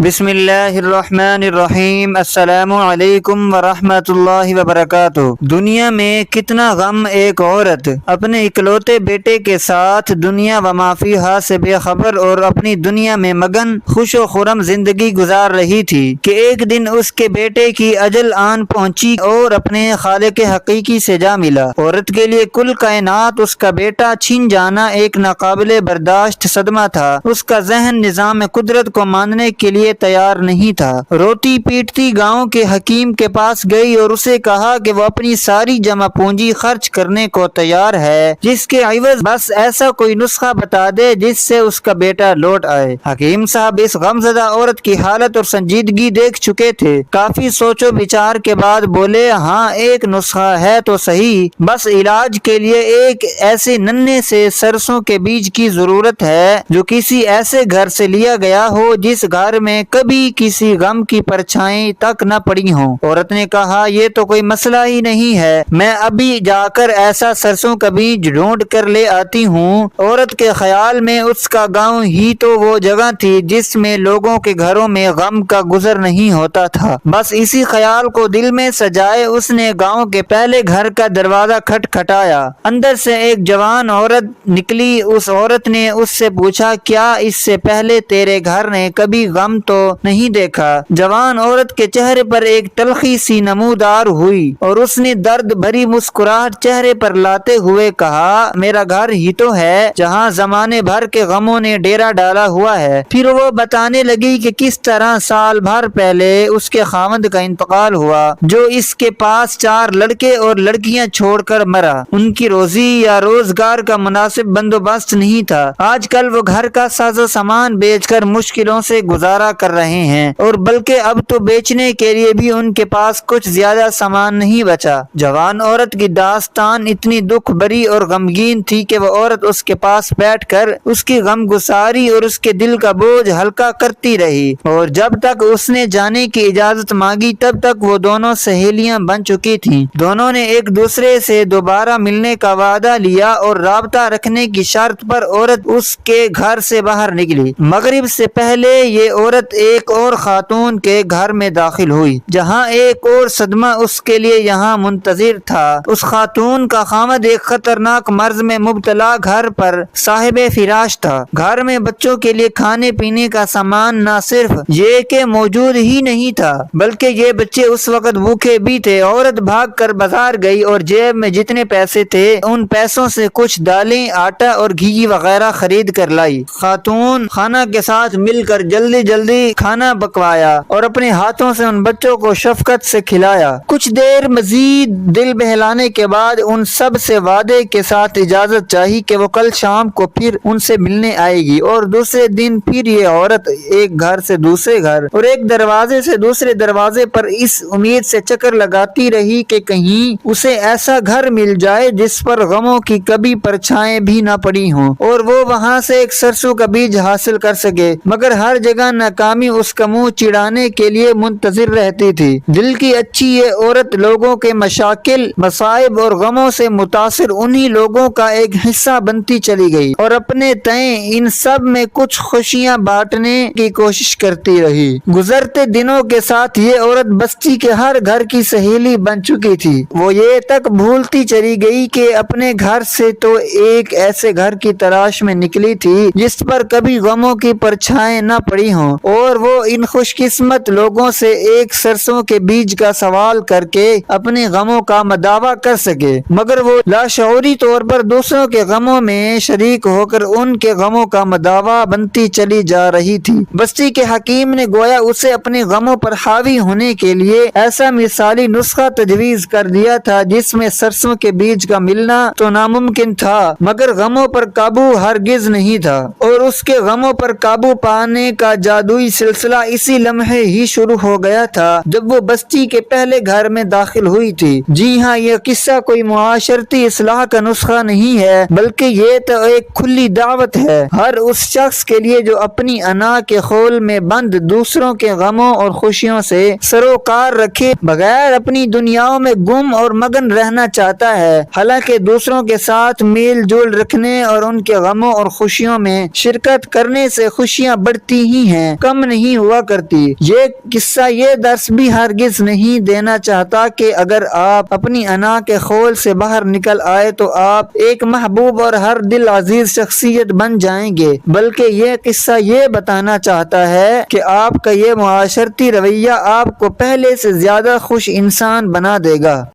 بسم اللہ الرحمن الرحیم۔ السلام علیکم ورحمۃ اللہ وبرکاتہ۔ دنیا میں کتنا غم ایک عورت اپنے اکلوتے بیٹے کے ساتھ دنیا و ما فیہا سے بے خبر اور اپنی دنیا میں مگن خوش و خرم زندگی گزار رہی تھی کہ ایک دن اس کے بیٹے کی اجل آن پہنچی اور اپنے خالق حقیقی سے جا ملا۔ عورت کے لیے کل کائنات اس کا بیٹا چھن جانا ایک ناقابل برداشت صدمہ تھا۔ اس کا ذہن نظام قدرت کو ماننے کے لیے تیار نہیں تھا۔ روتی پیٹتی گاؤں کے حکیم کے پاس گئی اور اسے کہا کہ وہ اپنی ساری جمع پونجی خرچ کرنے کو تیار ہے، جس کے عوض بس ایسا کوئی نسخہ بتا دے جس سے اس کا بیٹا لوٹ آئے۔ حکیم صاحب اس غمزدہ عورت کی حالت اور سنجیدگی دیکھ چکے تھے۔ کافی سوچ و بچار کے بعد بولے، ہاں ایک نسخہ ہے تو صحیح، بس علاج کے لیے ایک ایسے ننھے سے سرسوں کے بیج کی ضرورت ہے جو کسی ایسے گھر سے لیا گیا ہو جس گھر میں کبھی کسی غم کی پرچھائیں تک نہ پڑی ہوں۔ عورت نے کہا، یہ تو کوئی مسئلہ ہی نہیں ہے، میں ابھی جا کر ایسا سرسوں کا بیج ڈھونڈ کر لے آتی ہوں۔ عورت کے خیال میں اس کا گاؤں ہی تو وہ جگہ تھی جس میں لوگوں کے گھروں میں غم کا گزر نہیں ہوتا تھا۔ بس اسی خیال کو دل میں سجائے اس نے گاؤں کے پہلے گھر کا دروازہ کھٹکھٹایا۔ اندر سے ایک جوان عورت نکلی۔ اس عورت نے اس سے پوچھا، کیا اس سے پہلے تیرے گھر نے کبھی غم تو نہیں دیکھا؟ جوان عورت کے چہرے پر ایک تلخی سی نمودار ہوئی اور اس نے درد بھری مسکراہٹ چہرے پر لاتے ہوئے کہا، میرا گھر ہی تو ہے جہاں زمانے بھر کے غموں نے ڈیرا ڈالا ہوا ہے۔ پھر وہ بتانے لگی کہ کس طرح سال بھر پہلے اس کے خاوند کا انتقال ہوا، جو اس کے پاس 4 لڑکے اور لڑکیاں چھوڑ کر مرا۔ ان کی روزی یا روزگار کا مناسب بندوبست نہیں تھا۔ آج کل وہ گھر کا ساز و سامان بیچ کر مشکلوں سے گزارا کر رہے ہیں، اور بلکہ اب تو بیچنے کے لیے بھی ان کے پاس کچھ زیادہ سامان نہیں بچا۔ جوان عورت کی داستان اتنی دکھ بری اور غمگین تھی کہ وہ عورت اس کے پاس بیٹھ کر اس کی غم گساری اور اس کے دل کا بوجھ ہلکا کرتی رہی، اور جب تک اس نے جانے کی اجازت مانگی تب تک وہ دونوں سہیلیاں بن چکی تھیں۔ دونوں نے ایک دوسرے سے دوبارہ ملنے کا وعدہ لیا اور رابطہ رکھنے کی شرط پر عورت اس کے گھر سے باہر نکلی۔ مغرب سے پہلے یہ عورت ایک اور خاتون کے گھر میں داخل ہوئی، جہاں ایک اور صدمہ اس کے لیے یہاں منتظر تھا۔ اس خاتون کا خاوند ایک خطرناک مرض میں مبتلا گھر پر صاحب فراش تھا۔ گھر میں بچوں کے لیے کھانے پینے کا سامان نہ صرف یہ کہ موجود ہی نہیں تھا، بلکہ یہ بچے اس وقت بھوکے بھی تھے۔ عورت بھاگ کر بازار گئی اور جیب میں جتنے پیسے تھے ان پیسوں سے کچھ دالیں، آٹا اور گھی وغیرہ خرید کر لائی۔ خاتون خانہ کے ساتھ مل کر جلدی جلدی کھانا پکوایا اور اپنے ہاتھوں سے ان بچوں کو شفقت سے کھلایا۔ کچھ دیر مزید دل بہلانے کے بعد ان سب سے وعدے کے ساتھ اجازت چاہی کہ وہ کل شام کو پھر ان سے ملنے آئے گی، اور دوسرے دن پھر یہ عورت ایک گھر سے دوسرے گھر اور ایک دروازے سے دوسرے دروازے پر اس امید سے چکر لگاتی رہی کہ کہیں اسے ایسا گھر مل جائے جس پر غموں کی کبھی پرچھائیں بھی نہ پڑی ہوں اور وہ وہاں سے ایک سرسوں کا بیج حاصل کر سکے، مگر ہر جگہ ناکامی اس کا منہ چڑھانے کے لیے منتظر رہتی تھی۔ دل کی اچھی یہ عورت لوگوں کے مشاکل، مصائب اور غموں سے متاثر انہی لوگوں کا ایک حصہ بنتی چلی گئی اور اپنے تئیں ان سب میں کچھ خوشیاں بانٹنے کی کوشش کرتی رہی۔ گزرتے دنوں کے ساتھ یہ عورت بستی کے ہر گھر کی سہیلی بن چکی تھی۔ وہ یہ تک بھولتی چلی گئی کہ اپنے گھر سے تو ایک ایسے گھر کی تلاش میں نکلی تھی جس پر کبھی غموں کی پرچھائیں نہ پڑی ہوں، اور وہ ان خوش قسمت لوگوں سے ایک سرسوں کے بیج کا سوال کر کے اپنے غموں کا مداوع کر سکے، مگر وہ لاشعوری طور پر دوسروں کے غموں میں شریک ہو کر ان کے غموں کا مداوع بنتی چلی جا رہی تھی۔ بستی کے حکیم نے گویا اسے اپنے غموں پر حاوی ہونے کے لیے ایسا مثالی نسخہ تجویز کر دیا تھا جس میں سرسوں کے بیج کا ملنا تو ناممکن تھا مگر غموں پر قابو ہرگز نہیں تھا، اور اس کے غموں پر قابو پانے کا جادوئی سلسلہ اسی لمحے ہی شروع ہو گیا تھا جب وہ بستی کے پہلے گھر میں داخل ہوئی تھی۔ جی ہاں، یہ قصہ کوئی معاشرتی اصلاح کا نسخہ نہیں ہے، بلکہ یہ تو ایک کھلی دعوت ہے ہر اس شخص کے لیے جو اپنی انا کے خول میں بند دوسروں کے غموں اور خوشیوں سے سروکار رکھے بغیر اپنی دنیاؤں میں گم اور مگن رہنا چاہتا ہے۔ حالانکہ دوسروں کے ساتھ میل جول رکھنے اور ان کے غموں اور خوشیوں میں شرکت کرنے سے خوشیاں بڑھتی ہی ہیں، کم نہیں ہوا کرتی۔ یہ قصہ یہ درس بھی ہرگز نہیں دینا چاہتا کہ اگر آپ اپنی انا کے خول سے باہر نکل آئے تو آپ ایک محبوب اور ہر دل عزیز شخصیت بن جائیں گے، بلکہ یہ قصہ یہ بتانا چاہتا ہے کہ آپ کا یہ معاشرتی رویہ آپ کو پہلے سے زیادہ خوش انسان بنا دے گا۔